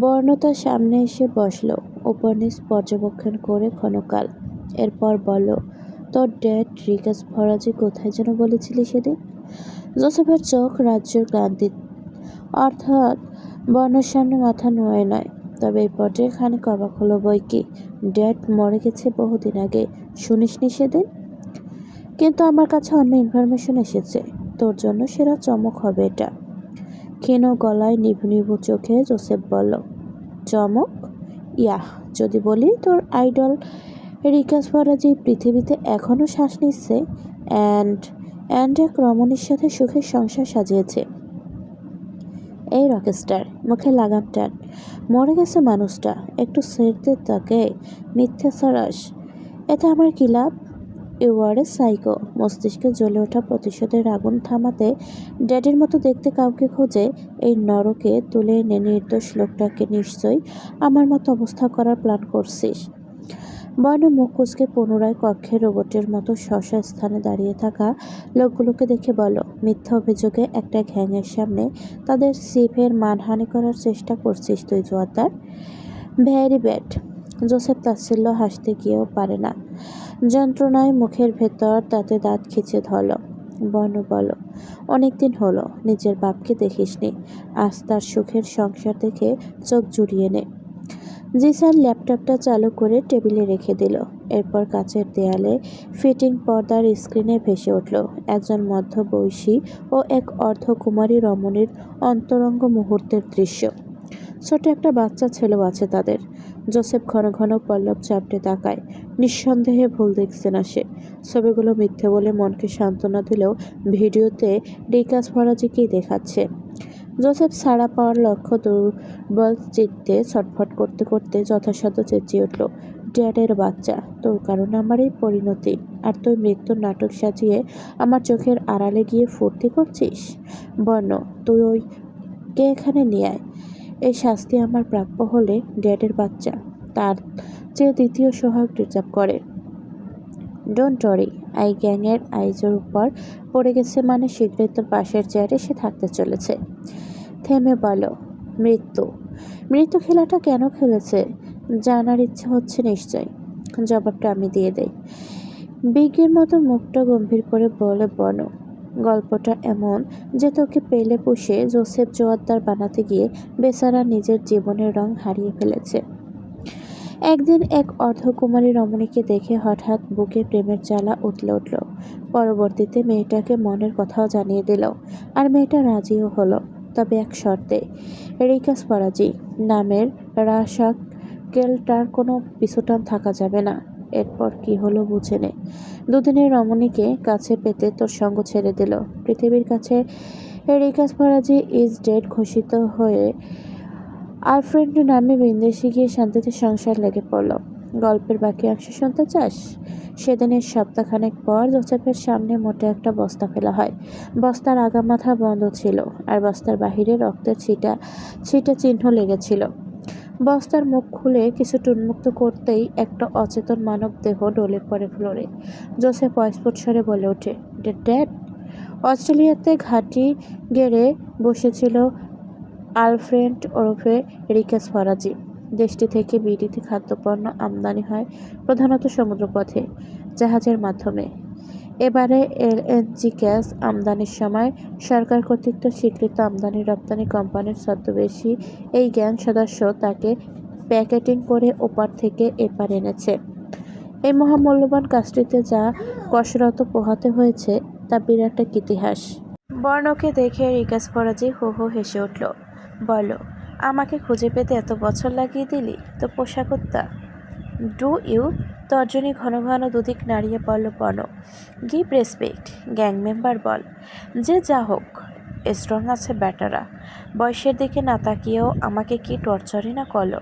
বর্ণ তার সামনে এসে বসল, উপর নিচ পর্যবেক্ষণ করে ক্ষণকাল। এরপর বলল, তোর ড্যাড রিকাস ফরাজি কোথায় যেন বলেছিলি সেদিন? জোসেফের চোখ রাজ্যের ক্লান্তি, অর্থাৎ বর্ণের সামনে মাথা নোয়ায় নয়। তবে এই পর্যায়ে খানিক অবাক হলো বই কি। ড্যাড মরে গেছে বহুদিন আগে, শুনিসনি সেদিন? কিন্তু আমার কাছে অন্য ইনফরমেশন এসেছে, তোর জন্য সেরা চমক হবে এটা। ক্ষীণ গলায় নিভু নিভু চোখে জোসেফ বলল, চমক? ইয়াহ, যদি বলি তোর আইডল রিকাস ফরাজি পৃথিবীতে এখনও শ্বাস নিচ্ছে, অ্যান্ড এক রমণীর সাথে সুখের সংসার সাজিয়েছে। এই রকস্টার, মুখে লাগাম টান। মরে গেছে মানুষটা, একটু ছেড়ে দে তাকে। মিথ্যে সরাস, এতে আমার কি লাভ? You R A psycho. মস্তিষ্কে জ্বলে ওঠা প্রতিশোধের আগুন থামাতে ড্যাডির মতো দেখতে কাউকে খোঁজে এই নরকে তুলে এনে নির্দোষ লোকটাকে নিশ্চয়ই আমার মতো অবস্থা করার প্ল্যান করছিস। বর্ণ মুখ কুচকে পুনরায় কক্ষে রোবটের মতো শশা স্থানে দাঁড়িয়ে থাকা লোকগুলোকে দেখে বলো, মিথ্যা অভিযোগে একটা গ্যাংয়ের সামনে তাদের সিফের মানহানি করার চেষ্টা করছিস তুই জোয়ারদার। Very bad. জোসেফ তাচ্ছিল্য হাসতে গিয়েও পারে না, যন্ত্রণায় মুখের ভেতর তাতে দাঁত খিচে ধরল। বর্ণ বলো, অনেকদিন হলো নিজের বাপকে দেখিসনি, আজ তার সুখের সংসার দেখে চোখ জুড়িয়ে নে। জিসান ল্যাপটপটা চালু করে টেবিলে রেখে দিল। এরপর কাচের দেয়ালে ফিটিং পর্দার স্ক্রিনে ভেসে উঠল একজন মধ্যবয়সী ও এক অর্ধকুমারী রমণীর অন্তরঙ্গ মুহূর্তের দৃশ্য। ছোট একটা বাচ্চা ছেলেও আছে তাদের। জোসেফ ঘন ঘন পল্লব চাপড়ে তাকায়। নিঃসন্দেহে ভুল দেখছে না সে। ছবিগুলো মিথ্যে বলে মনকে সান্ত্বনা দিলেও ভিডিওতে রিকাস ফরাজিকেই দেখাচ্ছে। জোসেফ ছাড়া পাওয়ার লক্ষ্য দুর্বল চিত্তে ছটফট করতে করতে যথাসাধ্য চেঁচিয়ে উঠল, ড্যাডের বাচ্চা, তোর কারণে আমার এই পরিণতি, আর তুই মৃত্যুর নাটক সাজিয়ে আমার চোখের আড়ালে গিয়ে ফুর্তি করছিস? বর্ণ, তুই ওই কে এখানে নিয়ে আয়। এই শাস্তি আমার প্রাপ্য হলে ড্যাডের বাচ্চা তার চেয়ে দ্বিতীয় সোহাগ ডিজার্ভ করে। ডোন্ট ওয়ারি, আই গ্যাংয়ের আইজোর উপর পড়ে গেছে মানে শীঘ্রই তোর পাশের চেয়ারে সে থাকতে চলেছে। থেমে বলো, মৃত্যু? মৃত্যু খেলাটা কেন খেলেছে জানার ইচ্ছে হচ্ছে নিশ্চয়। জবাবটা আমি দিয়ে দেই। বিজ্ঞের মতো মুখটা গম্ভীর করে বলে বর্ণ, গল্পটা এমন যে তোকে পেলে পুষে জোসেফ জোয়ারদার বানাতে গিয়ে বেচারা নিজের জীবনের রং হারিয়ে ফেলেছে। একদিন এক অর্ধকুমারী রমণীকে দেখে হঠাৎ বুকে প্রেমের জ্বালা উতলে উঠল। পরবর্তীতে মেয়েটাকে মনের কথাও জানিয়ে দিল, আর মেয়েটা রাজিও হলো, তবে এক শর্তে। রিকাস ফরাজি নামের রাসাকেলটার কোনো পিছুটান থাকা যাবে না। এরপর কি হলো বুঝে নে। দুদিনের রমণীকে কাছে পেতে তোর সঙ্গ ছেড়ে দিল। পৃথিবীর কাছে রিকাস ফরাজি ইজ ডেড ঘোষিত হয়ে আলফ্রেড নামে বিন্দেশে গিয়ে শান্তিতে সংসার লেগে পড়ল। গল্পের বাকি অংশ শুনতে চাস? সেদিনের সপ্তাহখানেক পর জোসেফের সামনে মোটে একটা বস্তা ফেলা হয়। বস্তার আগামাথা বন্ধ ছিল, আর বস্তার বাহিরে রক্তের ছিটা ছিটা চিহ্ন লেগেছিল। বস্তার মুখ খুলে কিছুটা উন্মুক্ত করতেই একটা অচেতন মানব দেহ ডলে পড়ে ফ্লোরে। জোসেফ অস্ফুট স্বরে বলে ওঠে, ড্যাড! অস্ট্রেলিয়াতে ঘাঁটি গেড়ে বসেছিল আলফ্রেড ওরফে রিকাস ফরাজি। দেশটি থেকে বিদেশি খাদ্যপণ্য আমদানি হয় প্রধানত সমুদ্রপথে, জাহাজের মাধ্যমে। এবারে এলএনজি গ্যাস আমদানির সময় সরকার কর্তৃক স্বীকৃত আমদানি রপ্তানি কোম্পানির ছদ্মবেশী এই গ্যাং সদস্য তাকে প্যাকেটিং করে ওপার থেকে এপার এনেছে। এই মহামূল্যবান কাজটিতে যা কসরত পোহাতে হয়েছে তা বিরাট এক ইতিহাস। বর্ণকে দেখে রিকাস ফরাজি হো হো হেসে উঠল। বলো, আমাকে খুঁজে পেতে এত বছর লাগিয়ে দিলি তো পোষা কুত্তা? Do you? তর্জনী ঘন ঘন দুদিক নাড়িয়ে বলল বর্ণ। গিভ রেসপেক্ট, গ্যাং মেম্বার বল। যে যা হোক, স্ট্রং আছে ব্যাটারা। বয়সের দিকে না তাকিয়েও আমাকে কি টর্চারই না করলো।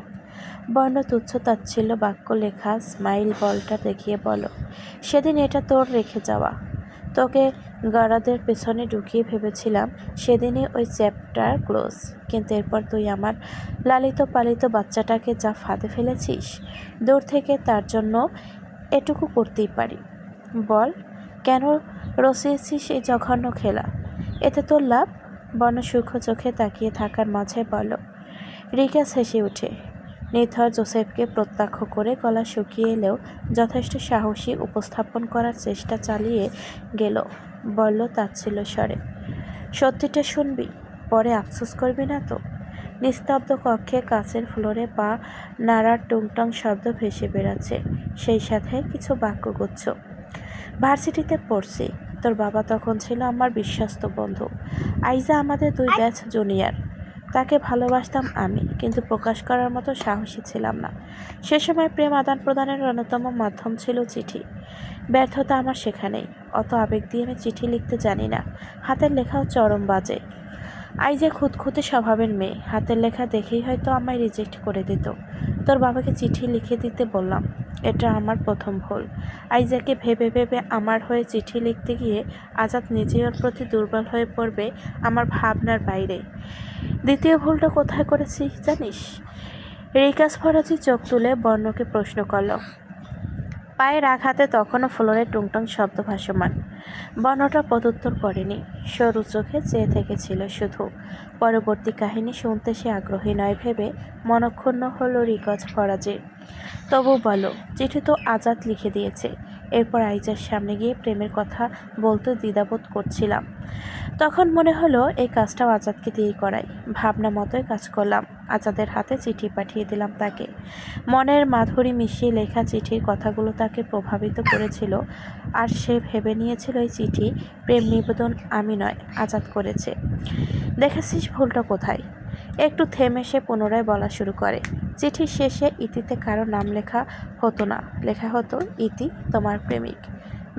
বর্ণ তুচ্ছ তাচ্ছিল্য বাক্য লেখা স্মাইল বলটা দেখিয়ে বলো, সেদিন এটা তোর রেখে যাওয়া। তোকে গাড়াদের পেছনে ঢুকিয়ে ভেবেছিলাম সেদিনই ওই চ্যাপ্টার ক্লোজ, কিন্তু এরপর তুই আমার লালিত পালিত বাচ্চাটাকে যা ফাঁদে ফেলেছিস, দূর থেকে তার জন্য এটুকু করতেই পারি। বল, কেন রসিয়েছিস এই জঘন্য খেলা? এতে তোর লাভ? বর্ণ সূক্ষ্ম চোখে তাকিয়ে থাকার মাঝে বলো, রিকাস হেসে ওঠে। নিথর জোসেফকে প্রত্যক্ষ করে গলা শুকিয়ে এলেও যথেষ্ট সাহসী উপস্থাপন করার চেষ্টা চালিয়ে গেল। বলল তাচ্ছিল্য স্বরে, সত্যিটা শুনবি, পরে আফসোস করবি না তো? নিস্তব্ধ কক্ষে কাচের ফ্লোরে পা নাড়ার টুংটাং শব্দ ভেসে বেড়াচ্ছে, সেই সাথে কিছু বাক্যগুচ্ছ। ভার্সিটিতে পড়ছি, তোর বাবা তখন ছিল আমার বিশ্বস্ত বন্ধু। আইজা আমাদের 2 ব্যাচ জুনিয়র। তাকে ভালোবাসতাম আমি, কিন্তু প্রকাশ করার মতো সাহসী ছিলাম না। সে সময় প্রেম আদান প্রদানের অন্যতম মাধ্যম ছিল চিঠি। ব্যর্থতা আমার সেখানেই। অত আবেগ দিয়ে আমি চিঠি লিখতে জানি না, হাতের লেখাও চরম বাজে। আইজা খুঁতখুঁতে স্বভাবের মেয়ে, হাতের লেখা দেখেই হয়তো আমায় রিজেক্ট করে দিত। তোর বাবাকে চিঠি লিখে দিতে বললাম, এটা আমার প্রথম ভুল। আইজাকে ভেবে ভেবে আমার হয়ে চিঠি লিখতে গিয়ে আজাদ নিজেই ওর প্রতি দুর্বল হয়ে পড়বে আমার ভাবনার বাইরে। দ্বিতীয় ভুলটা কোথায় করেছি জানিস? রিকাস ফরাজি চোখ তুলে বর্ণকে প্রশ্ন করল। পায়ের আঘাতে তখনও ফ্লোরে টুংটাং শব্দ ভাসমান। বর্ণটা প্রত্যুত্তর করেনি, সরু চোখে চেয়ে থেকেছিল শুধু। পরবর্তী কাহিনী শুনতে সে আগ্রহী নয় ভেবে মনক্ষুণ্ণ হলো রিকাস ফরাজির। তবু বলো, চিঠি তো আজাদ লিখে দিয়েছে। এরপর আইজার সামনে গিয়ে প্রেমের কথা বলতে দ্বিধাবোধ করছিলাম। তখন মনে হলো এই কাজটাও আজাদকে দিয়েই করাই। ভাবনা মতোই কাজ করলাম। আজাদের হাতে চিঠি পাঠিয়ে দিলাম তাকে। মনের মাধুরী মিশিয়ে লেখা চিঠির কথাগুলো তাকে প্রভাবিত করেছিল, আর সে ভেবে নিয়েছিল এই চিঠি প্রেম নিবেদন আমি নয়, আজাদ করেছে। দেখেছিস ভুলটা কোথায়? একটু থেমে সে পুনরায় বলা শুরু করে। চিঠির শেষে ইতিতে কারো নাম লেখা হতো না, লেখা হতো ইতি তোমার প্রেমিক।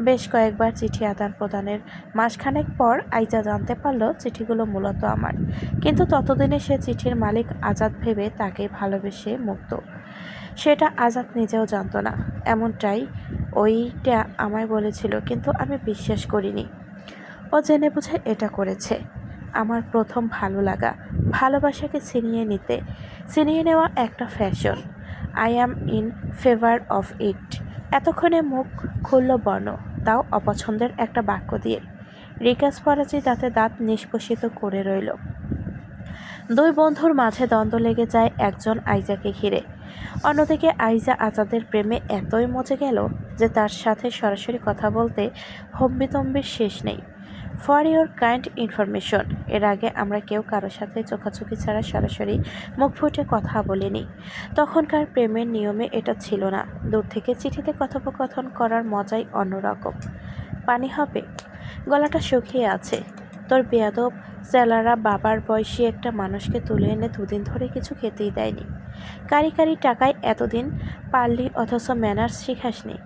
বেশ কয়েকবার চিঠি আদান প্রদানের মাসখানেক পর আইজা জানতে পারল চিঠিগুলো মূলত আমার, কিন্তু ততদিনে সে চিঠির মালিক আজাদ ভেবে তাকে ভালোবেসে মুক্ত। সেটা আজাদ নিজেও জানতো না। এমনটাই ওইটা আমায় বলেছিল, কিন্তু আমি বিশ্বাস করিনি। ও জেনে বুঝে এটা করেছে। আমার প্রথম ভালো লাগা, ভালোবাসাকে ছিনিয়ে নেওয়া একটা fashion. I am in favour of it. এতক্ষণে মুখ খুলল বর্ণ, তাও অপছন্দের একটা বাক্য দিয়ে। রিকাস ফরাজি দাঁতে দাঁত নিষ্পেষিত করে রইল। 2 বন্ধুর মাঝে দ্বন্দ্ব লেগে যায় একজন আইজাকে ঘিরে। অন্যদিকে আইজা আজাদের প্রেমে এতই মজে গেল যে তার সাথে সরাসরি কথা বলতে হম্বিতম্বির শেষ নেই। ফর ইউর কাইন্ড ইনফরমেশন, এর আগে আমরা কেউ কারোর সাথে চোখাচোখি ছাড়া সরাসরি মুখ ফুটে কথা বলিনি। তখনকার প্রেমের নিয়মে এটা ছিল না। দূর থেকে চিঠিতে কথোপকথন করার মজাই অন্যরকম। পানি হবে? গলাটা শুকিয়ে আছে। তোর বেয়াদব চেলারা বাবার বয়সী একটা মানুষকে তুলে এনে 2 দিন ধরে কিছু খেতেই দেয়নি। কারি কারি টাকায় এতদিন পারলি, অথচ ম্যানার্স শিখাসনি।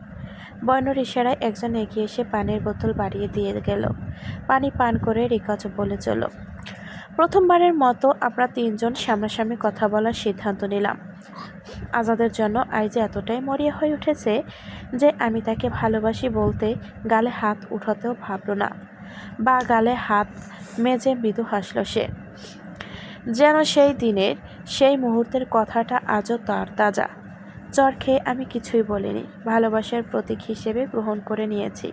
বর্ণর ইশারায় একজন এগিয়ে এসে পানির বোতল বাড়িয়ে দিয়ে গেল। পানি পান করে রিকাজ বলে চল। প্রথমবারের মতো আমরা 3 জন সামনাসামনি কথা বলার সিদ্ধান্ত নিলাম। আজাদের জন্য আইজা এতটাই মরিয়া হয়ে উঠেছে যে আমি তাকে ভালোবাসি বলতে গালে হাত উঠাতেও ভাবল না, বা গালে হাত মেজে মৃদু হাসল সে। যেন সেই দিনের সেই মুহূর্তের কথাটা আজও তার তাজা। জ্বর খেয়ে আমি কিছুই বলিনি, ভালোবাসার প্রতীক হিসেবে গ্রহণ করে নিয়েছি।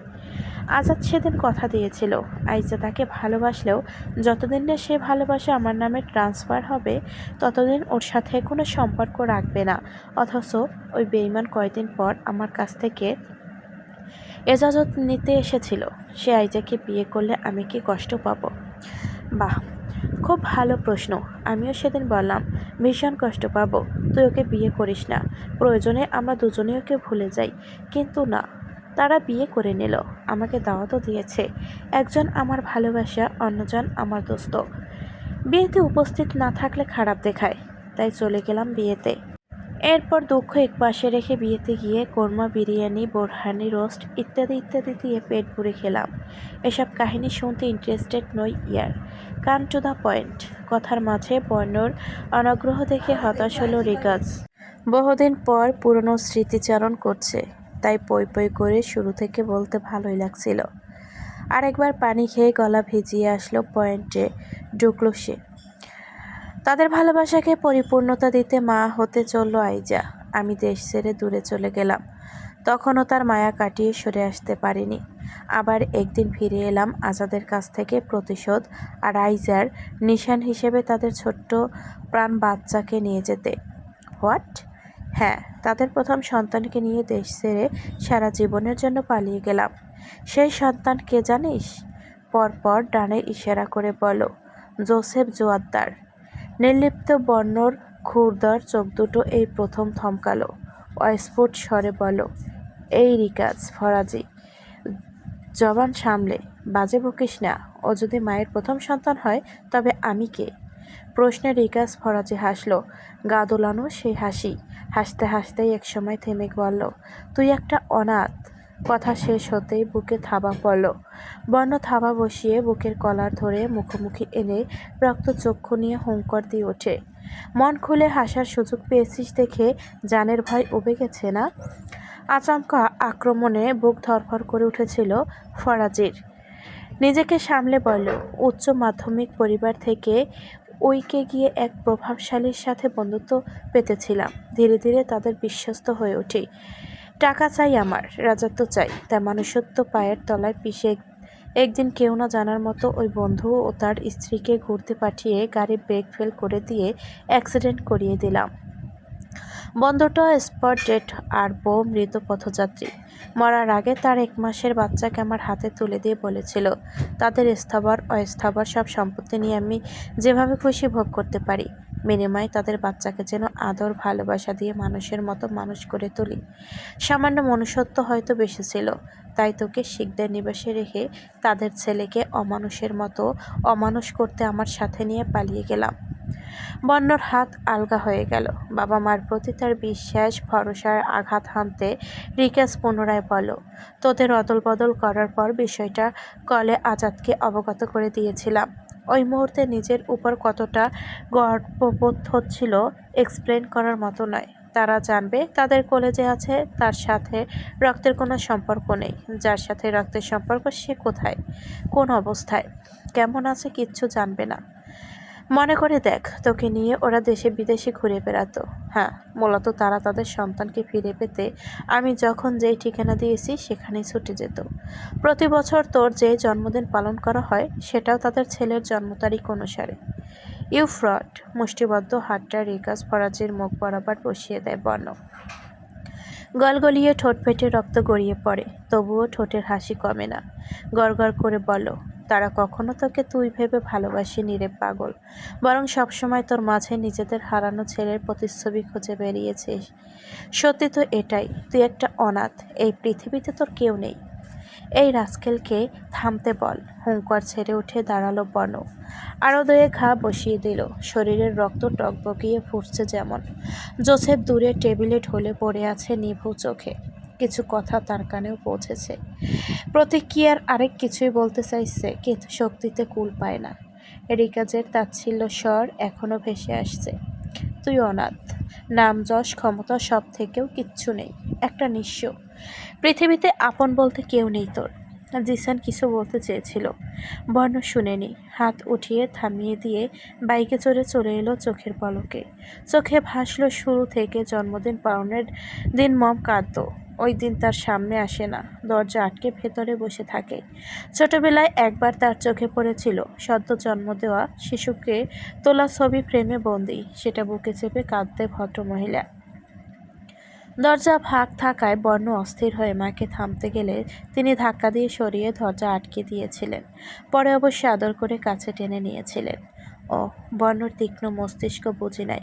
আজাদ সেদিন কথা দিয়েছিল আইজা তাকে ভালোবাসলেও যতদিন না সে ভালোবাসা আমার নামে ট্রান্সফার হবে ততদিন ওর সাথে কোনো সম্পর্ক রাখবে না। অথচ ওই বেঈমান কয়েকদিন পর আমার কাছ থেকে এজাজত নিতে এসেছিল। সে আইজাকে বিয়ে করলে আমি কি কষ্ট পাবো? বাহ, খুব ভালো প্রশ্ন। আমিও সেদিন বললাম ভীষণ কষ্ট পাবো। তুই ওকে বিয়ে করিস না, প্রয়োজনে আমরা দুজনেই ওকে ভুলে যাই। কিন্তু না, তারা বিয়ে করে নিল। আমাকে দাওয়াতও দিয়েছে। একজন আমার ভালোবাসা, অন্যজন আমার দোস্ত। বিয়েতে উপস্থিত না থাকলে খারাপ দেখায়, তাই চলে গেলাম বিয়েতে। এরপর দুঃখ একপাশে রেখে বিয়েতে গিয়ে কোরমা, বিরিয়ানি, বোরহানি, রোস্ট ইত্যাদি ইত্যাদি দিয়ে পেট ভরে খেলাম। এসব কাহিনী শুনতে ইন্টারেস্টেড নই ইয়ার। Come to the point. কথার মাঝে বর্ণর অনাগ্রহ দেখে হতাশ হলো রিকাজ। বহুদিন পর পুরনো স্মৃতিচারণ করছে, তাই পই পই করে শুরু থেকে বলতে ভালোই লাগছিল। আরেকবার পানি খেয়ে গলা ভিজিয়ে আসলো, পয়েন্টে ঢুকলো সে। তাদের ভালোবাসাকে পরিপূর্ণতা দিতে মা হতে চলল আইজা। আমি দেশ ছেড়ে দূরে চলে গেলাম। তখনও তার মায়া কাটিয়ে সরে আসতে পারিনি। আবার একদিন ফিরে এলাম আজাদের কাছ থেকে প্রতিশোধ আর আইজার নিশান হিসেবে তাদের ছোট্ট প্রাণ বাচ্চাকে নিয়ে যেতে। হোয়াট? হ্যাঁ, তাদের প্রথম সন্তানকে নিয়ে দেশ ছেড়ে সারা জীবনের জন্য পালিয়ে গেলাম। সেই সন্তান কে জানিস? পরপর ডানে ইশারা করে বলো, জোসেফ জোয়াদ্দার। নির্লিপ্ত বর্ণর ক্ষুরদার চোখ দুটো এই প্রথম থমকালো। অস্ফুট স্বরে বলো, এই রিকাজ ফরাজি, জবান সামলে, বাজে বকিস না। ও যদি মায়ের প্রথম সন্তান হয় তবে আমি কে? প্রশ্নে রিকাজ ফরাজি হাসল, গা দোলানো সেই হাসি। হাসতে হাসতেই একসময় থেমে বলল, তুই একটা অনাথ। কথা শেষ হতেই বুকে থাবা পড়ল। বর্ণ থাবা বসিয়ে বুকের কলার ধরে মুখোমুখি এনে রক্তচক্ষু নিয়ে হুঙ্কার দিয়ে ওঠে, মন খুলে হাসার সুযোগ পেয়েছিস দেখে জানের ভয় উবে গেছে না? আচমকা আক্রমণে বুক ধড়ফড় করে উঠেছিল ফরাজির। নিজেকে সামলে বলল, উচ্চ মাধ্যমিক পরিবার থেকে উইকে গিয়ে এক প্রভাবশালীর সাথে বন্ধুত্ব পেতেছিলাম। ধীরে ধীরে তাদের বিশ্বস্ত হয়ে উঠি। টাকা চাই আমার, রাজত্ব চাই, তা মানুষত্ব পায়ের তলায় পিষে একদিন কেউ না জানার মতো ওই বন্ধু ও তার স্ত্রীকে ঘুরতে পাঠিয়ে গাড়ি ব্রেক ফেল করে দিয়ে অ্যাক্সিডেন্ট করিয়ে দিলাম। বন্ধুটা স্পট ডেট আর বউ মৃত পথযাত্রী। মরার আগে তার 1 মাসের বাচ্চাকে আমার হাতে তুলে দিয়ে বলেছিল, তাদের স্থাবর অস্থাবর সব সম্পত্তি নিয়ে আমি যেভাবে খুশি ভোগ করতে পারি, বিনিময়ে তাদের বাচ্চাকে যেন আদর ভালোবাসা দিয়ে মানুষের মতো মানুষ করে তুলি। সামান্য মনুষ্যত্ব হয়তো বেশি ছিল, তাই তোকে শিকদার নিবাসে রেখে তাদের ছেলেকে অমানুষের মতো অমানুষ করতে আমার সাথে নিয়ে পালিয়ে গেলাম। বন্যর হাত আলগা হয়ে গেল। বাবা মার প্রতি তার বিশ্বাস ভরসার আঘাত হানতে রিকাজ পুনরায় বলল, তোদের অদল বদল করার পর বিষয়টা কলে আজাদকে অবগত করে দিয়েছিলাম। ওই মুহূর্তে নিজের উপর কতটা গর্ববোধ হচ্ছিল এক্সপ্লেন করার মতো নয়। তারা জানবে তাদের কলেজে আছে, তার সাথে রক্তের কোনো সম্পর্ক নেই। যার সাথে রক্তের সম্পর্ক সে কোথায়, কোন অবস্থায়, কেমন আছে কিচ্ছু জানবে না। মনে করে দেখ, তোকে নিয়ে ওরা দেশে বিদেশে ঘুরে বেড়াতো। হ্যাঁ, মূলত তারা তাদের সন্তানকে ফিরে পেতে আমি যখন যেই ঠিকানা দিয়েছি সেখানেই ছুটে যেত। প্রতি বছর তোর যে জন্মদিন পালন করা হয় সেটাও তাদের ছেলের জন্ম তারিখ অনুসারে। You fraud. মুষ্টিবদ্ধ হাতটা রিকাজ ফরাজির মুখ বরাবর বসিয়ে দেয় বর্ণ। গলগলিয়ে ঠোঁট ফেটে রক্ত গড়িয়ে পড়ে, তবুও ঠোঁটের হাসি কমে না। গড়গড় করে বলো, তারা কখনো তোকে তুই ভেবে ভালোবাসেনি রে পাগল, বরং সবসময় তোর মাঝে নিজেদের হারানো ছেলের প্রতিচ্ছবি খুঁজে বেরিয়েছিস। সত্যি তো এটাই, তুই একটা অনাথ, এই পৃথিবীতে তোর কেউ নেই। এই রাস্কেলকে থামতে বল। হুঙ্কার ছেড়ে উঠে দাঁড়ালো বর্ণ। আরও 2 ঘা বসিয়ে দিল। শরীরের রক্ত টকবকিয়ে ফুটছে যেমন। জোসেফ দূরে টেবিলে ঢলে পড়ে আছে নিভু চোখে। কিছু কথা তার কানেও পৌঁছেছে। প্রতিক্রিয়ার আরেক কিছুই বলতে চাইছে, কিন্তু শক্তিতে কুল পায় না। রিকাজের তাচ্ছিল্য স্বর এখনো ভেসে আসছে, তুই অনাথ, নাম যশ ক্ষমতা সব থেকেও কিচ্ছু নেই, একটা নিঃস্ব। পৃথিবীতে আপন বলতে কেউ নেই তোর। জিসান কিছু বলতে চেয়েছিল, বর্ণ শুনেনি। হাত উঠিয়ে থামিয়ে দিয়ে বাইকে চড়ে চলে এলো চোখের পলকে। চোখে ভাসল শুরু থেকে জন্মদিন পালনের দিন মম কাঁদত। ওই দিন তার সামনে আসে না, দরজা আটকে ভেতরে বসে থাকে। ছোটবেলায় একবার তার চোখে পড়েছিল সদ্য জন্ম দেওয়া শিশুকে তোলা ছবি ফ্রেমে বন্দি, সেটা বুকে চেপে কাঁদতে ভদ্রমহিলা। দরজা ফাঁক থাকায় বর্ণ অস্থির হয়ে মাকে থামতে গেলে তিনি ধাক্কা দিয়ে সরিয়ে দরজা আটকে দিয়েছিলেন। পরে অবশ্য আদর করে কাছে টেনে নিয়েছিলেন। ও, বর্ণর তীক্ষ্ণ মস্তিষ্ক বুঝি নাই।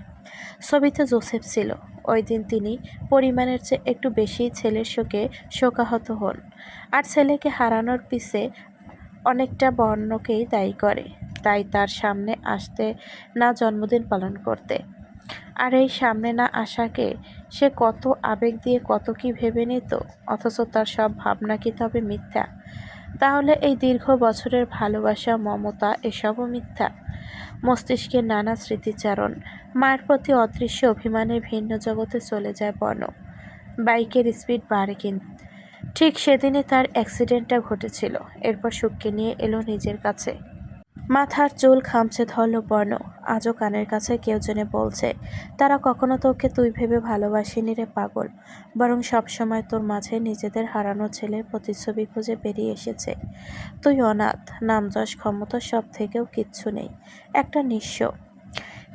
ছবিতে জোসেফ ছিল। ওই দিন তিনি পরিমাণের চেয়ে একটু বেশি ছেলের শোকে শোকাহত হন, আর ছেলেকে হারানোর পিছে অনেকটা বর্ণকেই দায়ী করে। তাই তার সামনে আসতে না জন্মদিন পালন করতে। আর এই সামনে না আসাকে সে কত আবেগ দিয়ে কত কি ভেবে নিত, অথচ তার সব ভাবনা কি তবে মিথ্যা? তাহলে এই দীর্ঘ বছরের ভালোবাসা মমতা এসবও মিথ্যা? মস্তিষ্কের নানা স্মৃতিচারণ, মায়ের প্রতি অদৃশ্য অভিমানের ভিন্ন জগতে চলে যায় বর্ণ। বাইকের স্পিড বাড়ে কিন্তু ঠিক সেদিনই তার অ্যাক্সিডেন্টটা ঘটেছিল। এরপর সুখকে নিয়ে এলো নিজের কাছে। মাথার চুল খামচে ধরল বর্ণ। আজও কানের কাছে কেউ জেনে বলছে, তারা কখনো তোকে তুই ভেবে ভালোবাসেনি রে পাগল, বরং সবসময় তোর মাঝে নিজেদের হারানো ছেলের প্রতিচ্ছবি খুঁজে বেরিয়ে এসেছে। তুই অনাথ, নামযশ ক্ষমতা সব থেকেও কিচ্ছু নেই, একটা নিঃস্ব।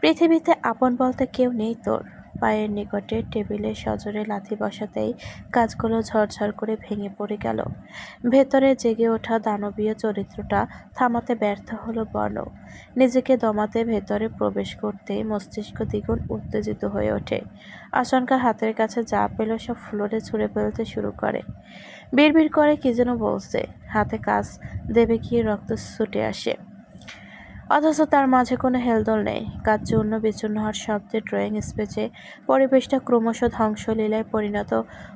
পৃথিবীতে আপন বলতে কেউ নেই তোর। পায়ের নিকটে টেবিলে সজোরে লাথি বসাতেই কাজগুলো ঝরঝর করে ভেঙে পড়ে গেল। ভেতরে জেগে ওঠা দানবীয় চরিত্রটা থামাতে ব্যর্থ হলো বর্ণ। নিজেকে দমাতে ভেতরে প্রবেশ করতেই মস্তিষ্ক দ্বিগুণ উত্তেজিত হয়ে ওঠে। আচমকা হাতের কাছে যা পেল সব ফ্লোরে ছুঁড়ে ফেলতে শুরু করে। বিড়বিড় করে কি যেন বলছে, হাতে কাজ দেবে গিয়ে রক্ত ছুটে আসে। অথচ তার মাঝে কোনো হেলদোল নেই। কাজ চূর্ণ বিচূর্ণ হওয়ার শব্দে ড্রয়িং স্পেসে পরিবেশটা ক্রমশ ধ্বংসলীলায় পরিণত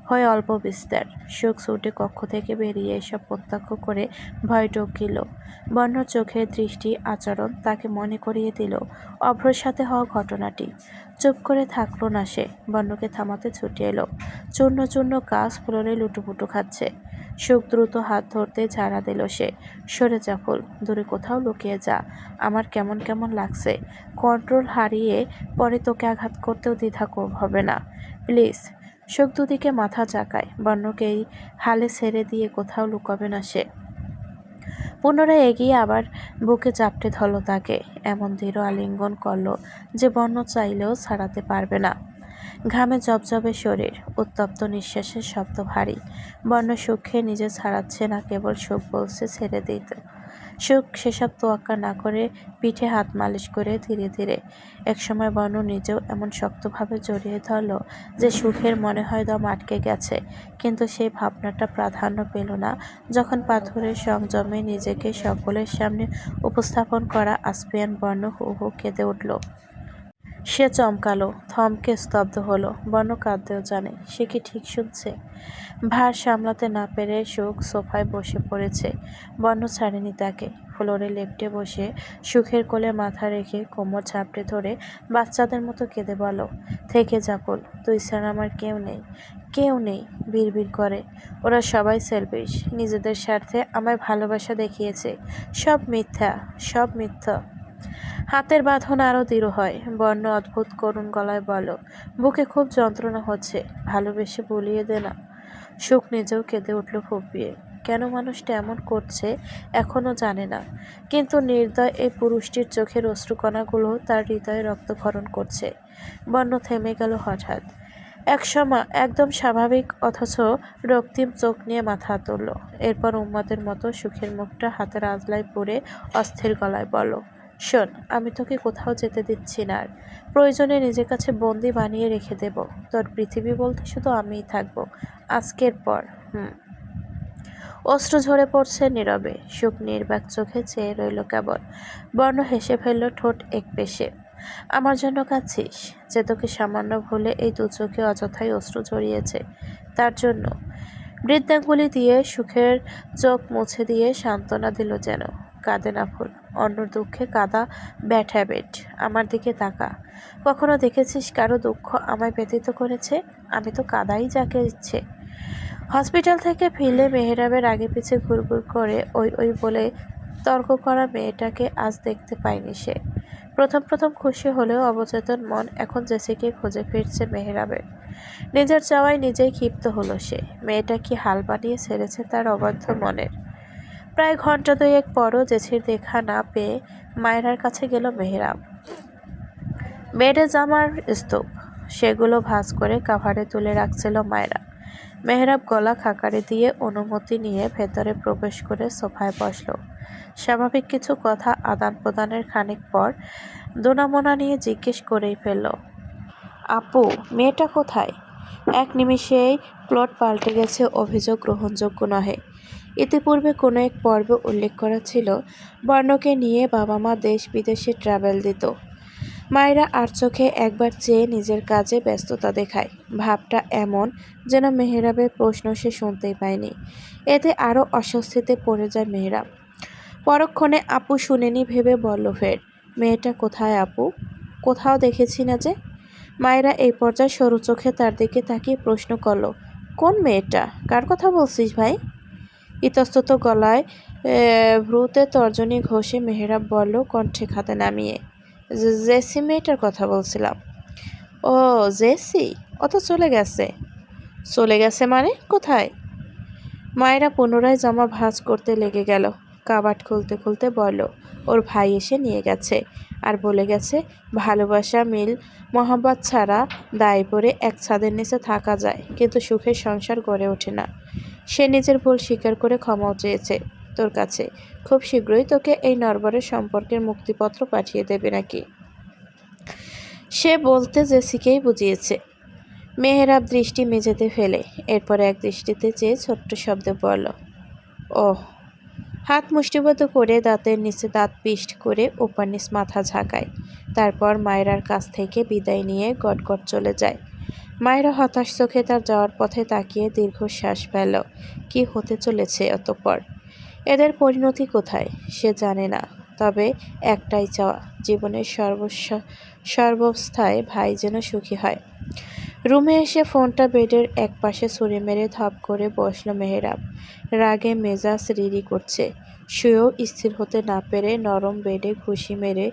হয়ে অল্প বিস্তার। সুখ ছুটে কক্ষ থেকে বেরিয়ে এসব প্রত্যক্ষ করে ভয় ঢুকিল। বর্ণর চোখের দৃষ্টি আচরণ তাকে মনে করিয়ে দিল অভ্রর সাথে হওয়া ঘটনাটি। চুপ করে থাকলো না সে, বর্ণকে থামাতে ছুটে এলো। চূর্ণ চূর্ণ কাজ ফ্লোরে লুটুপুটু খাচ্ছে। সুখ দ্রুত হাত ধরতে ঝাড়া দিল সে। সরে যা ফুল, দূরে কোথাও লুকিয়ে যা, আমার কেমন কেমন লাগছে। কন্ট্রোল হারিয়ে পরে তোকে আঘাত করতেও দ্বিধা হবে না, প্লিজ। সুখ দুদিকে মাথা চাকায়। বর্ণকে এই হালে ছেড়ে দিয়ে কোথাও লুকাবে না সে। পুনরায় এগিয়ে আবার বুকে চাপটে ধরল তাকে, এমন দৃঢ় আলিঙ্গন করল যে বর্ণ চাইলেও ছাড়াতে পারবে না। ঘামে জবজবে শরীর, উত্তপ্ত নিঃশ্বাসের শব্দ ভারী। বর্ণ সুখে নিজে ছাড়াচ্ছে না, কেবল সুখ বলছে ছেড়ে দিতে। সুখ সেসব তোয়াক্কা না করে পিঠে হাত মালিশ করে ধীরে ধীরে। একসময় বর্ণ নিজেও এমন শক্তভাবে জড়িয়ে ধরল যে সুখের মনে হয় দম আটকে গেছে। কিন্তু সেই ভাবনাটা প্রাধান্য পেল না যখন পাথরের সংযমে নিজেকে সকলের সামনে উপস্থাপন করা আসপিয়ান বর্ণ হু হু কেঁদে উঠল। সে চমকালো, থমকে স্তব্ধ হলো। বর্ণ কাঁদতেও জানে, সে কি ঠিক শুনছে? ভার সামলাতে না পেরে সুখ সোফায় বসে পড়েছে। বর্ণ ছাড়েনি তাকে। ফ্লোরে লেপ্টে বসে সুখের কোলে মাথা রেখে কোমর ঝাপটে ধরে বাচ্চাদের মতো কেঁদে বলো, থেকে যা ফুল, তুই ছাড়া আমার কেউ নেই, কেউ নেই। বিড়বিড় করে, ওরা সবাই সেলফিশ, নিজেদের স্বার্থে আমায় ভালোবাসা দেখিয়েছে, সব মিথ্যা, সব মিথ্যা। হাতের বাঁধন আরও দৃঢ় হয়। বর্ণ অদ্ভুত করুণ গলায় বলো, বুকে খুব যন্ত্রণা হচ্ছে, ভালোবেসে ভুলিয়ে দে না। সুখ নিজেও কেঁদে উঠল ফুঁপিয়ে। কেন মানুষটা এমন করছে এখনও জানে না, কিন্তু নির্দয় এই পুরুষটির চোখের অশ্রুকণাগুলো তার হৃদয়ে রক্তক্ষরণ করছে। বর্ণ থেমে গেল হঠাৎ। একসময় একদম স্বাভাবিক অথচ রক্তিম চোখ নিয়ে মাথা তুলল। এরপর উন্মাদের মতো সুখের মুখটা হাতের আজলায় পড়ে অস্থির গলায় বলল, শোন, আমি তোকে কোথাও যেতে দিচ্ছি না আর। প্রয়োজনে নিজের কাছে বন্দি বানিয়ে রেখে দেব। তোর পৃথিবী বলতে শুধু আমিই থাকবো আজকের পর। অশ্রু ঝরে পড়ছে নীরবে। সুখ নির্বাক চোখে চেয়ে রইল কেবল। বর্ণ হেসে ফেলল ঠোঁট একপেশে। আমার জন্য কাঁদছিস? যে তোকে সামান্য ভুলে এই দু চোখে অযথাই অশ্রু ঝরিয়েছে, তার জন্য? বৃদ্ধাঙ্গুলি দিয়ে সুখের চোখ মুছে দিয়ে সান্ত্বনা দিল যেন। কাঁদে না ফুল, অন্যর দুঃখে কাঁদা ব্যাড হ্যাবিট। আমার দিকে তাকা। কখনো দেখেছিস কারো দুঃখ আমায় ব্যথিত করেছে? আমি তো কাঁদাই যাকে ইচ্ছে। হসপিটাল থেকে ফিরলে মেহেরাবের আগে পিছে ঘুরঘুর করে ওই ওই বলে তর্ক করা মেয়েটাকে আজ দেখতে পায়নি সে। প্রথম প্রথম খুশি হলেও অবচেতন মন এখন জেসিকে খুঁজে ফিরছে মেহেরাবের। নিজের চাওয়ায় নিজেই ক্ষিপ্ত হলো সে। মেয়েটা কি হাল বানিয়ে ছেড়েছে তার অবাধ্য মনের। প্রায় ঘন্টা দুয়েক পরও জেসির দেখা না পেয়ে মায়রার কাছে গেল মেহেরাব। বেডে জামার স্তূপ, সেগুলো ভাঁজ করে কাভারে তুলে রাখছিল মায়রা। মেহেরাব গলা খাকারি দিয়ে অনুমতি নিয়ে ভেতরে প্রবেশ করে সোফায় বসল। স্বাভাবিক কিছু কথা আদান প্রদানের খানিক পর দোনামোনা নিয়ে জিজ্ঞেস করেই ফেলল, আপু, মেয়েটা কোথায়? এক নিমিষেই প্লট পাল্টে গেছে, অভিযোগ গ্রহণযোগ্য নহে। ইতিপূর্বে কোনো এক পর্বে উল্লেখ করা ছিল বর্ণকে নিয়ে বাবা মা দেশ বিদেশে ট্রাভেল দিত। মায়েরা আর চোখে একবার চেয়ে নিজের কাজে ব্যস্ততা দেখায়। ভাবটা এমন যেন মেহেরাবের প্রশ্ন সে শুনতেই পায়নি। এতে আরও অস্বস্তিতে পড়ে যায় মেহেরাব। পরক্ষণে আপু শুনেনি ভেবে বলল ফের, মেয়েটা কোথায় আপু? কোথাও দেখেছি না যে। মায়েরা এই পর্যায়ে সরু চোখে তার দিকে তাকিয়ে প্রশ্ন করল, কোন মেয়েটা? কার কথা বলছিস ভাই? ইতস্তত গলায় ভ্রুতে তর্জনী ঘষে মেহেরাব বলল কণ্ঠে খাতে নামিয়ে, জেসি মেয়েটার কথা বলছিলাম। ও জেসি, ও তো চলে গেছে। চলে গেছে মানে কোথায়? মায়েরা পুনরায় জামা ভাঁজ করতে লেগে গেল। কাবাট খুলতে খুলতে বলল ওর ভাই এসে নিয়ে গেছে, আর বলে গেছে ভালোবাসা মিল মহাব্বত ছাড়া দায় পড়ে এক ছাদের নিচে থাকা যায়, কিন্তু সুখের সংসার গড়ে ওঠে না। সে নিজের ভুল স্বীকার করে ক্ষমাও চেয়েছে তোর কাছে। খুব শীঘ্রই তোকে এই নরবরের সম্পর্কের মুক্তিপত্র পাঠিয়ে দেবে নাকি। সে বলতে জেসিকেই বুঝিয়েছে। মেহেরাব দৃষ্টি মেঝেতে ফেলে এরপর এক দৃষ্টিতে চেয়ে ছোট্ট শব্দে বলল, ওহ। হাত মুষ্টিবদ্ধ করে দাঁতের নিচে দাঁত পিষ্ট করে ওপর নিচ মাথা ঝাঁকায়। তারপর মায়েরার কাছ থেকে বিদায় নিয়ে গটগট চলে যায়। মায়েরা হতাশ চোখে তার যাওয়ার পথে তাকিয়ে দীর্ঘশ্বাস ফেল। কি হতে চলেছে অতঃপর? এদের পরিণতি কোথায় সে জানে না, তবে একটাই চাওয়া, জীবনের সর্বাবস্থায় ভাই যেন সুখী হয়। রুমে এসে ফোনটা বেডের এক পাশে ছুঁড়ে মেরে ধপ করে বসল মেহেরাব। রাগে মেজাজ রিরি করছে। শুয়েও স্থির হতে না পেরে নরম বেডে ঘুষি মেরে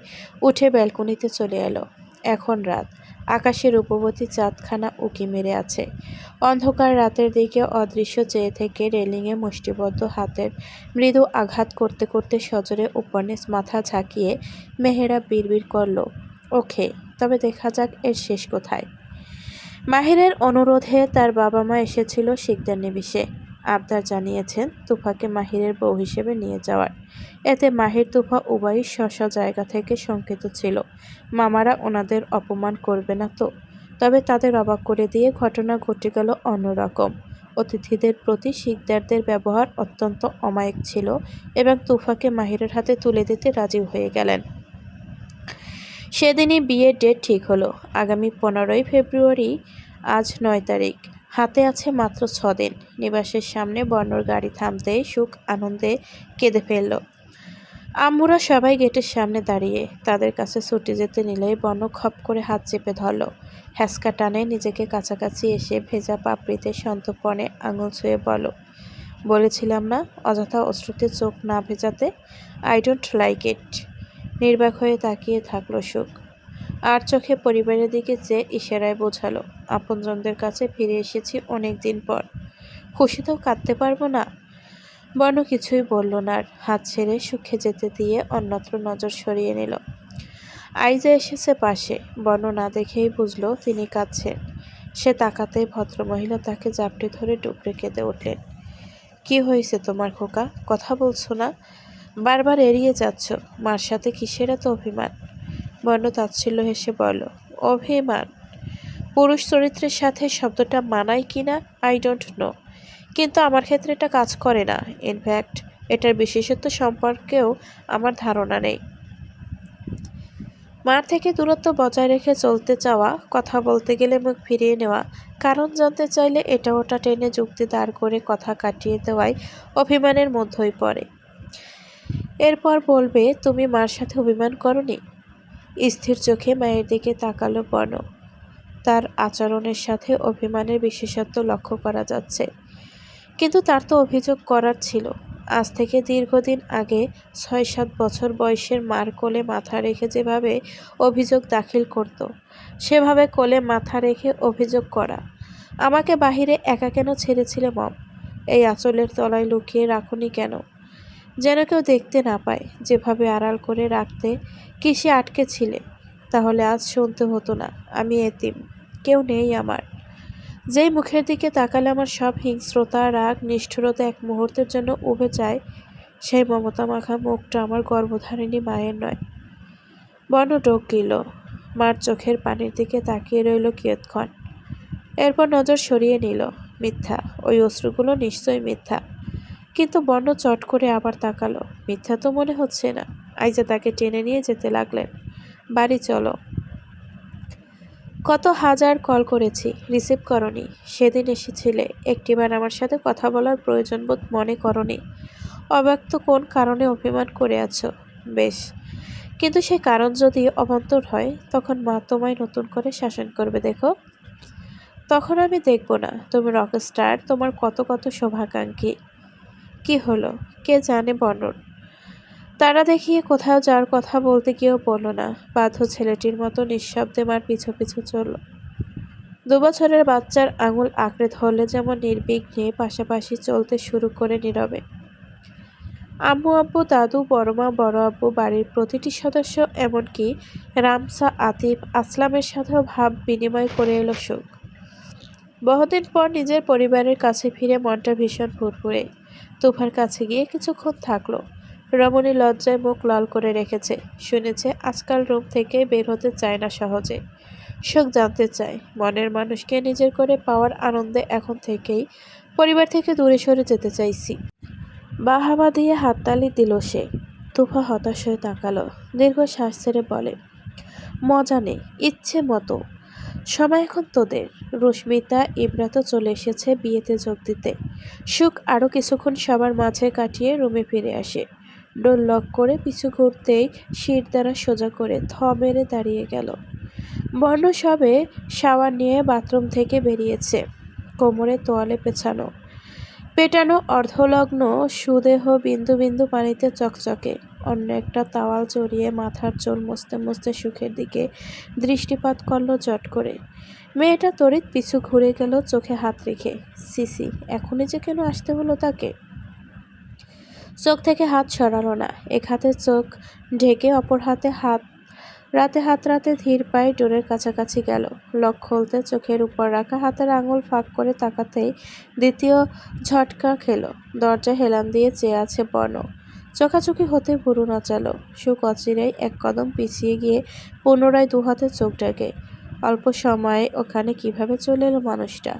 উঠে ব্যালকনিতে চলে এলো। এখন রাত, আকাশে রূপবতী চাঁদখানা উঁকি মেরে আছে। অন্ধকার রাতের দিকে অদৃশ্য চেয়ে থেকে রেলিংয়ে মুষ্টিবদ্ধ হাতের মৃদু আঘাত করতে করতে সজোরে উপরনিচ মাথা ঝাঁকিয়ে মেহেরাব বিড়বিড় করল, ওকে, তবে দেখা যাক এর শেষ কোথায়। মাহিরের অনুরোধে তার বাবা মা এসেছিল শিকদার নিবিষে। আবদার জানিয়েছেন তুফাকে মাহিরের বউ হিসেবে নিয়ে যাওয়ার। এতে মাহির তুফা উভয়ই স্ব জায়গা থেকে শঙ্কিত ছিল, মামারা ওনাদের অপমান করবে না তো। তবে তাদের অবাক করে দিয়ে ঘটনা ঘটে গেল অন্যরকম। অতিথিদের প্রতি শিকদারদের ব্যবহার অত্যন্ত অমায়িক ছিল এবং তুফাকে মাহিরের হাতে তুলে দিতে রাজি হয়ে গেলেন। সেদিনই বিয়ের ডেট ঠিক হলো, আগামী 15ই ফেব্রুয়ারি। আজ 9 তারিখ, হাতে আছে মাত্র 6 দিন। নিবাসের সামনে বর্ণর গাড়ি থামতেই সুখ আনন্দে কেঁদে ফেলল। আম্মুরা সবাই গেটের সামনে দাঁড়িয়ে। তাদের কাছে ছুটে যেতে নিলেই বর্ণ খপ করে হাত চেপে ধরল। হ্যাঁচকা টানে নিজেকে কাছাকাছি এসে ভেজা পাপড়িতে সন্তর্পণে আঙুল ছুঁয়ে বলেছিলাম না অযথা অশ্রুতে চোখ না ভেজাতে। I don't like it. নির্বাক হয়ে তাকিয়ে থাকলো সুখ। আর চোখে পরিবারের দিকে চেয়ে ইশারায় বোঝালো, আপনজনদের কাছে ফিরে এসেছি অনেক দিন পর, খুশিতেও কাঁদতে পারবো না। বর্ণ কিছুই বলল না, আর হাত ছেড়ে সুখে যেতে দিয়ে অন্যত্র নজর সরিয়ে নিল। আইজা এসেছে পাশে। বর্ণ না দেখেই বুঝলো তিনি কাঁদছেন। সে তাকাতে ভদ্রমহিলা তাকে জাপটে ধরে ডুকরে কেঁদে উঠলেন। কি হয়েছে তোমার খোকা, কথা বলছো না? বারবার এড়িয়ে যাচ্ছ, মার সাথে কিসের এত অভিমান? বর্ণ তাচ্ছিল্য হেসে বলল, অভিমান? পুরুষ চরিত্রের সাথে শব্দটা মানায় কিনা আই ডোন্ট নো, কিন্তু আমার ক্ষেত্রে এটা কাজ করে না। ইনফ্যাক্ট এটার বিশেষত্ব সম্পর্কেও আমার ধারণা নেই। মার থেকে দূরত্ব বজায় রেখে চলতে চাওয়া, কথা বলতে গেলে মুখ ফিরিয়ে নেওয়া, কারণ জানতে চাইলে এটা ওটা টেনে যুক্তি দাঁড় করে কথা কাটিয়ে দেওয়াই অভিমানের মধ্যেই পড়ে। এরপর বলবে তুমি মার সাথে অভিমান করনি? স্থির চোখে মায়ের দিকে তাকালো বর্ণ। তার আচরণের সাথে অভিমানের বিশেষত্ব লক্ষ্য করা যাচ্ছে। কিন্তু তার তো অভিযোগ করার ছিল। আজ থেকে দীর্ঘদিন আগে 6-7 বছর বয়সের মার কোলে মাথা রেখে যেভাবে অভিযোগ দাখিল করত, সেভাবে কোলে মাথা রেখে অভিযোগ করা। আমাকে বাহিরে একা কেন ছেড়েছিলে মম? এই আঁচলের তলায় লুকিয়ে রাখুনি কেন? যেন কেউ দেখতে না পায়। যেভাবে আড়াল করে রাখতে কিসে আটকে ছিলে? তাহলে আজ শুনতে হতো না আমি এতিম, কেউ নেই আমার। যেই মুখের দিকে তাকালে আমার সব হিংস্রতা, রাগ, নিষ্ঠুরতা এক মুহূর্তের জন্য উবে যায়, সেই মমতা মাখা মুখটা আমার গর্ভধারিণী মায়ের নয়। বর্ণ ডোক গিল। মার চোখের পানির দিকে তাকিয়ে রইল কিয়ৎক্ষণ। এরপর নজর সরিয়ে নিল। মিথ্যা, ওই অশ্রুগুলো নিশ্চয়ই মিথ্যা। কিন্তু বর্ণ চট করে আবার তাকালো। মিথ্যা তো মনে হচ্ছে না। আইজা তাকে টেনে নিয়ে যেতে লাগলেন। বাড়ি চলো। কত হাজার কল করেছি, রিসিভ করনি। সেদিন এসেছিলে, একটিবার আমার সাথে কথা বলার প্রয়োজন বোধ মনে করনি। অব্যক্ত কোন কারণে অভিমান করে আছো? বেশ, কিন্তু সেই কারণ যদি অবান্তর হয়, তখন মা তোমায় নতুন করে শাসন করবে দেখো। তখন আমি দেখব না তুমি রকস্টার, তোমার কত কত শোভাকাঙ্ক্ষী। কি হলো? কে জানে বর্ণন। তারা দেখিয়ে কোথাও যাওয়ার কথা বলতে গিয়েও বলল না। বাধ্য ছেলেটির মতো নিঃশব্দে মার পিছু পিছু চলল। 2 বছরের বাচ্চার আঙুল আঁকড়ে ধরলে যেমন নির্বিঘ্নে পাশাপাশি চলতে শুরু করে নীরবে। আম্মু আব্বু দাদু বড়মা বড় আব্বু বাড়ির প্রতিটি সদস্য এমনকি রামসা আতিফ আসলামের সাথেও ভাব বিনিময় করে এলো সুখ। বহুদিন পর নিজের পরিবারের কাছে ফিরে মনটা ভীষণ ফুরফুরে। তুফার কাছে গিয়ে কিছুক্ষণ থাকলো। রমণী লজ্জায় মুখ লাল করে রেখেছে। শুনেছে আজকাল রুম থেকে বের হতে চায় না সহজে। সুখ জানতে চায় মনের মানুষকে নিজের করে পাওয়ার আনন্দে এখন থেকেই পরিবার থেকে দূরে সরে যেতে চাইছি। বাহাবা দিয়ে হাততালি দিল সে। তুফা হতাশ হয়ে তাকালো। দীর্ঘ শ্বাস ছেড়ে বলে, মজা নেই, ইচ্ছে মতো। সময় এখন তোদের। রশ্মিতা ইবরা তো চলে এসেছে বিয়েতে যোগ দিতে। সুখ আরও কিছুক্ষণ সবার মাঝে কাটিয়ে রুমে ফিরে আসে। ডোর লক করে পিছু ঘুরতেই শির দ্বারা সোজা করে থ মেরে দাঁড়িয়ে গেল। বর্ণ সবে শাওয়ার নিয়ে বাথরুম থেকে বেরিয়েছে। কোমরে তোয়ালে পেটানো অর্ধলগ্ন সুদেহ বিন্দু বিন্দু পানিতে চকচকে। অন্য একটা তাওয়াল জড়িয়ে মাথার চুল মুছতে মুছতে সুখের দিকে দৃষ্টিপাত করল চট করে। মেয়েটা তড়িৎ পিছু ঘুরে গেল চোখে হাত রেখে। সিসি, এখনই যে কেন আসতে হলো তাকে? চোখ থেকে হাত সরালো না। এক হাতে চোখ ঢেকে অপর হাতে রাতে ধীর পায়ে ডোরের কাছাকাছি গেল। লক খুলতে চোখের উপর রাখা হাতের আঙুল ফাঁক করে তাকাতেই দ্বিতীয় ঝটকা খেল। দরজা হেলান দিয়ে চেয়ে আছে বর্ণ। চোখাচোখি হতে ভুরু নাচালো। সুখ অচিরেই এক কদম পিছিয়ে গিয়ে পুনরায় দুহাতে চোখ ঢাকে। অল্প সময়ে ওখানে কিভাবে চলে এলো মানুষটা?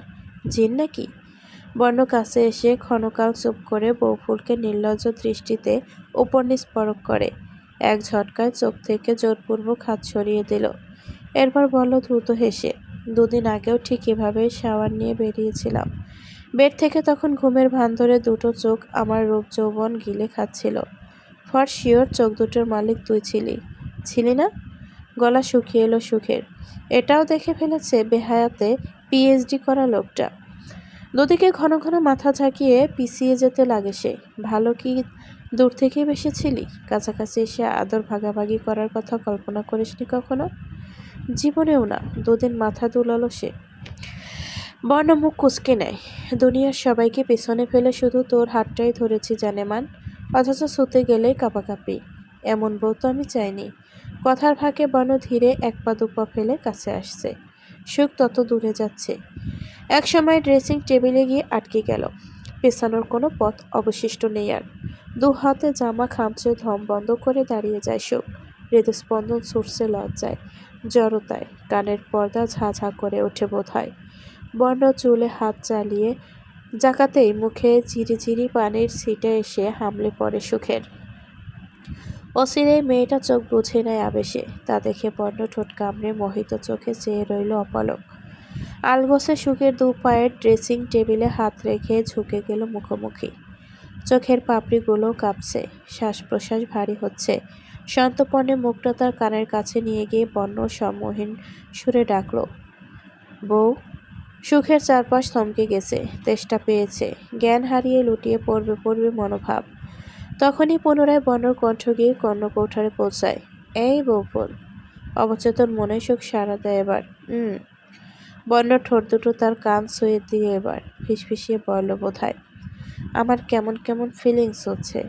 জিন নাকি? বর্ণ কাছে এসে ক্ষণকাল চুপ করে বউফুলকে নির্লজ্জ দৃষ্টিতে উপর নিচ পরখ করে। এক ঝটকায় চোখ থেকে জোরপূর্বক হাত সরিয়ে দিল। এরপর বলল দ্রুত হেসে, 2 দিন আগেও ঠিক এভাবেই শাওয়ার নিয়ে বেরিয়েছিলাম। বেড থেকে তখন ঘুমের ভান ধরে দুটো চোখ আমার রূপ যৌবন গিলে খাচ্ছিল। ফর শিওর চোখ দুটোর মালিক তুই ছিলি না? গলা শুকিয়ে এলো সুখের। এটাও দেখে ফেলেছে বেহায়াতে পিএইচডি করা লোকটা। দুদিকে ঘন ঘন মাথা ঝাঁকিয়ে পিছিয়ে যেতে লাগে সে। ভালো কি দূর থেকেই বেসেছিলি? কাছাকাছি এসে আদর ভাগাভাগি করার কথা কল্পনা করিসনি কখনো? জীবনেও না। 2 দিন মাথা দুলালো সে। বর্ণ মুখ কুঁচকে নেয়। দুনিয়ার সবাইকে পেছনে ফেলে শুধু তোর হাতটাই ধরেছি জানেমান, অথচ ছুতে গেলেই কাঁপাকাঁপি। এমন বউ তো আমি চাইনি। কথার ফাঁকে বর্ণ ধীরে 1 পা 2 পা ফেলে কাছে আসছে। সুখ তত দূরে যাচ্ছে। এক সময় ড্রেসিং টেবিলে গিয়ে আটকে গেল। পেছানোর কোনো পথ অবশিষ্ট নেই আর। 2 হাতে জামা খামচে ধম বন্ধ করে দাঁড়িয়ে যায় সুখ। হৃদস্পন্দন ছুটছে লজ্জায়, জড়তায়। কানের পর্দা ঝাঁ ঝাঁ করে ওঠে বোধহয়। বর্ণ চুলে হাত চালিয়ে জাকাতেই মুখে ঝিরিঝিরি পানির ছিটে এসে হামলে পড়ে সুখের। অচিরেই মেয়েটা চোখ বুঝে নেয় আবেশে। তা দেখে বর্ণ ঠোঁট কামড়ে মোহিত চোখে চেয়ে রইল অপলক। আলগোছে সুখের 2 পায়ের ড্রেসিং টেবিলে হাত রেখে ঝুঁকে গেল মুখোমুখি। চোখের পাপড়িগুলো কাঁপছে, শ্বাস প্রশ্বাস ভারী হচ্ছে। সন্তর্পণে মুখটা তার কানের কাছে নিয়ে গিয়ে বর্ণ সম্মোহীন সুরে ডাকল, বউ। সুখের চারপাশ থমকে গেছে, তেষ্টা পেয়েছে, জ্ঞান হারিয়ে লুটিয়ে পড়বে মনোভাব। তখনই পুনরায় বর্ণর কণ্ঠ গিয়ে কর্ণকৌঠারে পৌঁছায়, এই বউফুল। অবচেতন মনে সুখ সাড়া দেয় এবার। বর্ণ ঠোঁট দুটো তার কান ছুঁয়ে দিয়ে এবার ফিসফিসিয়ে বলল বোধহয়, আমার কেমন কেমন ফিলিংস হচ্ছে।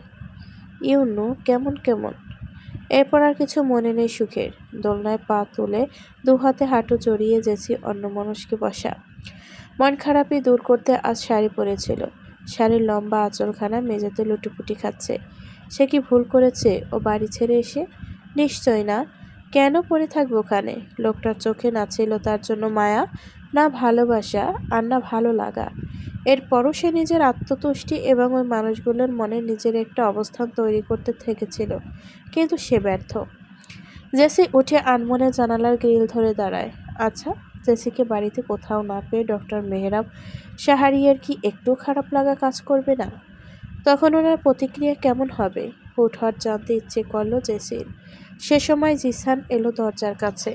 কেমন কেমন। এরপর আর কিছু মনে নেই সুখের। দোলনায় পা তুলে 2 হাতে হাঁটু জড়িয়ে জেছি অন্যমনস্কে বসা। মন খারাপই দূর করতে আজ শাড়ি পরেছিল। শাড়ির লম্বা আঁচলখানা মেঝেতে লুটিপুটি খাচ্ছে। সে কি ভুল করেছে ও বাড়ি ছেড়ে এসে? নিশ্চয় না। কেন পড়ে থাকবো ওখানে? লোকটার চোখে না ছিল তার জন্য মায়া, না ভালোবাসা, আর না ভালো লাগা। এরপরও সে নিজের আত্মতুষ্টি এবং ওই মানুষগুলোর মনে নিজের একটা অবস্থান তৈরি করতে থেকেছিল, কিন্তু সে ব্যর্থ। জেসি উঠে আনমনে জানালার গ্রিল ধরে দাঁড়ায়। আচ্ছা, জেসিকে বাড়িতে কোথাও না পেয়ে ডক্টর মেহরাব শাহরিয়ার কি একটু খারাপ লাগা কাজ করবে না? তখন ওনার প্রতিক্রিয়া কেমন হবে? হুটহাট জানতে ইচ্ছে করল জেসির। সে সময় জিসান এলো দরজার কাছে।